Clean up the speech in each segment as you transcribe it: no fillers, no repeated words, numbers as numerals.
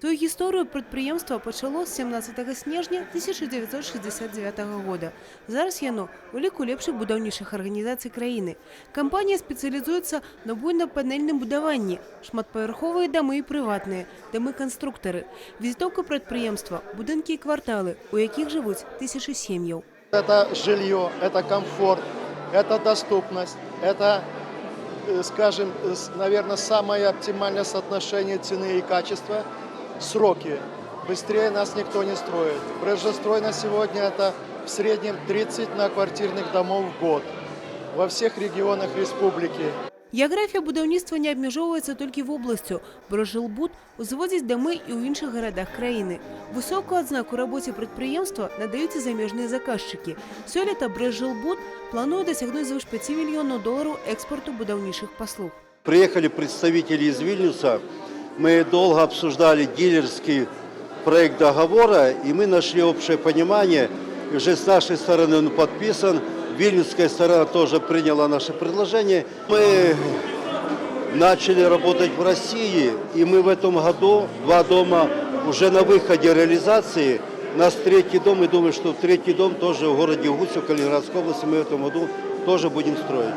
Свою історію підприємство почало з 17 снежня 1969 года. Зараз яно у ліку лепших будівельних організацій країни. Компанія спеціалізується на буйно-панельному будуванні, шматповерхові доми і приватні, доми-конструктори. Візитовка підприємства – будинки і квартали, у яких живуть тисячі сім'їв. Это жилье, это комфорт, это доступность, это, скажем, наверное, самое оптимальное соотношение цены и качества. Сроки. Быстрее нас никто не строит. Брежестрой на сегодня это в среднем 30 многоквартирных домов в год во всех регионах республики. Географія будівництва не обмежовується тільки в області. Брежжилбуд узводить доми і у інших городах країни. Високу відзнаку роботі підприємства надають і заміжні заказчики. Сьогодні Брежжилбуд планує досягнути звыше $5 мільйонів експорту будівельних послуг. Приехали представители из Вильнюса. Мы долго обсуждали дилерский проект договора, и мы нашли общее понимание. И уже с нашей стороны он подписан. Вильнюсская сторона тоже приняла наше предложение. Мы начали работать в России, и мы в этом году 2 дома уже на выходе реализации. У нас 3-й дом, и думаю, что 3-й дом тоже в городе Гусев, Калининградской области, мы в этом году тоже будем строить.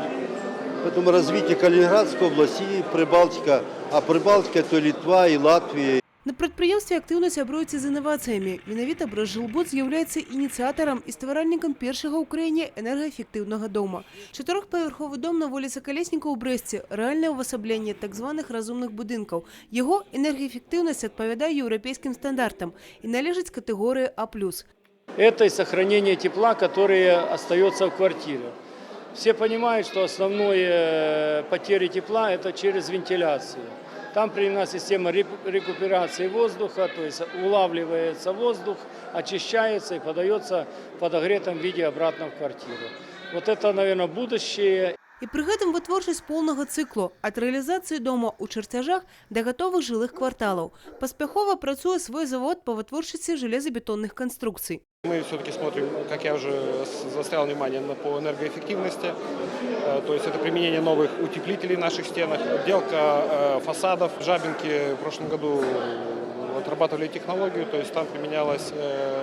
Поэтому развитие Калининградской области и Прибалтика, а Прибалтика – это Литва и Латвия. На підприємстві активно сябруються з інноваціями. Мінавіта Брежжилбуд з'являється ініціатором і стваральником першого в Україні енергоефективного дому. 4-поверховий дом на вулиці Колєснікова у Бресті – реальне уособлення так званих розумних будинків. Його енергоефективність відповідає європейським стандартам і належить категорії А+. Это и сохранение тепла, которое остается в квартире. Все понимают, что основное потери тепла – это через вентиляцию. Там применена система рекуперации воздуха, то есть улавливается воздух, очищается и подается в подогретом виде обратно в квартиру. Вот это, наверное, будущее. І при гэтым вытворчасць полного циклу ад реализации дома у чертежах до готовых жилых кварталов. Паспяхова працуе свой завод по вытворчасці железобетонных конструкций. Мы все-таки смотрим, как я уже заострял внимание, по энергоэффективности. То есть это применение новых утеплителей в наших стенах, отделка фасадов. В Жабинке в прошлом году отрабатывали технологию, то есть там применялась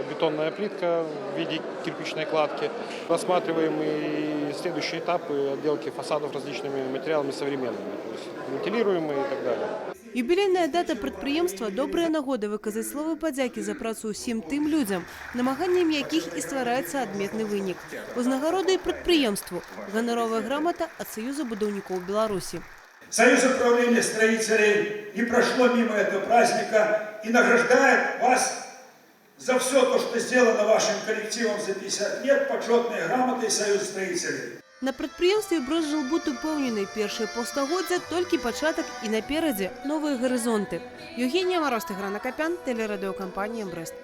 бетонная плитка в виде кирпичной кладки. Рассматриваем и следующие этапы отделки фасадов различными материалами современными, то есть вентилируемые и так далее. Юбілейная дата підприємства – добрая нагода виказати слово подяки за працю усім тим людям, намаганням яких і стварається адметний винік. Узнагароди підприємству – гонорова грамота від Союзу будівників Білорусі. Союз управления строителей не прошло мимо этого праздника и награждает вас за все то, что сделано вашим коллективом за 50 лет, почетной грамотой Союза строителей. На підприємстві Брежжилбуд упевнений, перші півстагоддя – тільки початок і напереді нові горизонти. Євгенія Мороз, Тигран Акопян, телерадіокомпанія «Брест».